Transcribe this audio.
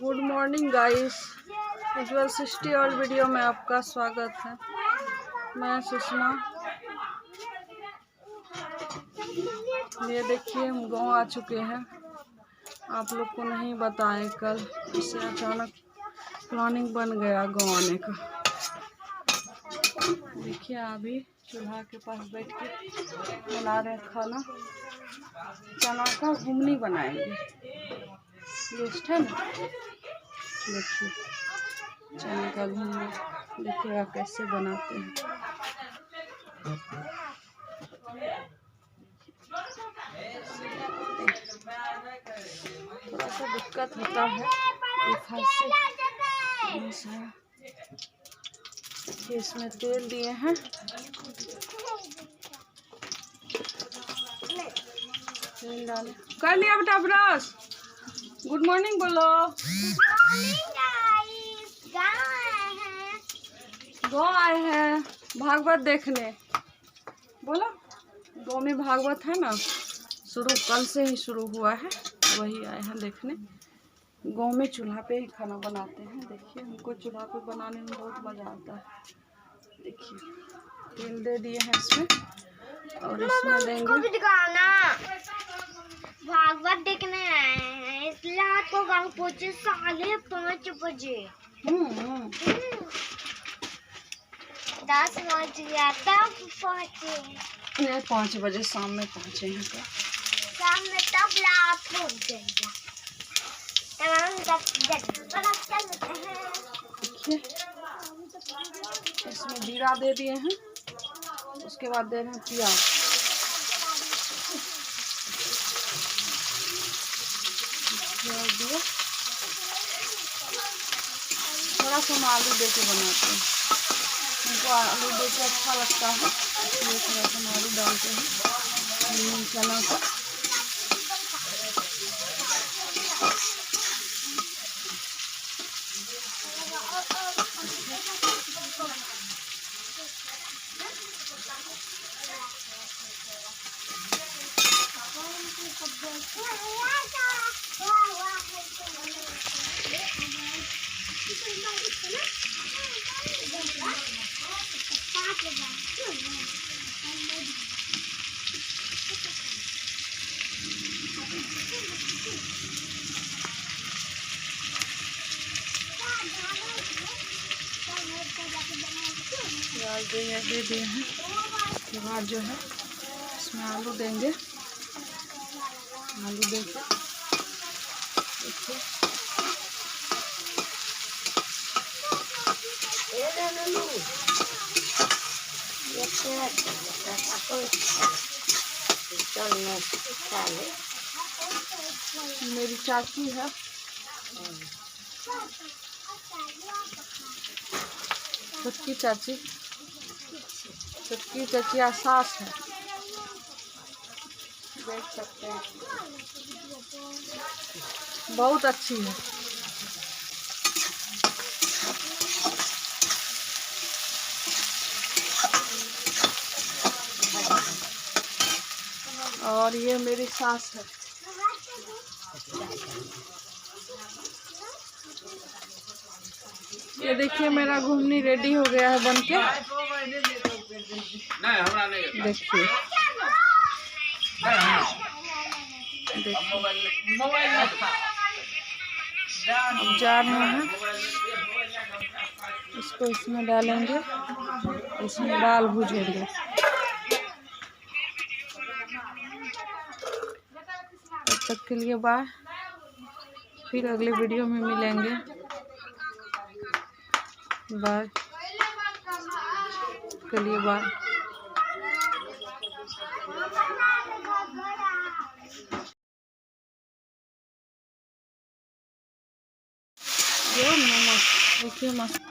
Good morning guys, उज्ज्वल सृष्टि और video में आपका स्वागत है। मैं सुषमा। ये देखिए हम गांव आ चुके हैं। आप लोग को नहीं बताए, कल इससे अचानक प्लानिंग बन गया गांव आने का। देखिए अभी चूल्हा के पास बैठ के बना रहे खाना। चना का घुगनी बनाएंगे। गेस्ट है ना, देखिए चने का घुगनी देखिएगा कैसे बनाते हैं। थोड़ा सा दिक्कत होता है एक हाथ से। इसमें तेल दिए हैं। तेल डाले। कर लिया बेटा ब्रश। गुड मॉर्निंग बोलो। गाँव आए हैं भागवत देखने। बोलो, गाँव में भागवत है ना, कल से ही शुरू हुआ है, वही आए हैं देखने। गाँव में चूल्हा पे ही खाना बनाते हैं। देखिए हमको चूल्हा पे बनाने में बहुत मज़ा आता है। देखिए तेल दे दिए हैं इसमें और इसमें देंगे। भागवत देखने आए हैं, इसलिए आपको गाँव पहुँचे 5:30 बजे। 10 बज गया तब पहुँचे। 5 बजे शाम में पहुँचे हैं। तो शाम में तब रात हो गई। इसमें जीरा दे दिए हैं, उसके बाद दे रहे हैं प्याज। थोड़ा सा हम आलू दे के बनाते हैं, हमको आलू दे के अच्छा लगता है, इसलिए थोड़ा सा आलू डालते हैं चना का। प्याज दे दिए हैं। उसके बाद जो है इसमें आलू देंगे। आलू दे के मेरी चाची है, छुटकी चाची सास है, देख सकते हैं, बहुत अच्छी है। और ये मेरी सास है। ये देखिए मेरा घुगनी रेडी हो गया है बनके। देखिए अब जा रहे हैं, इसको इसमें डालेंगे, इसमें दाल भूजेंगे। तब तक के लिए बाय, फिर अगले वीडियो में मिलेंगे। बाय के लिए बाय। देखिए मस्त।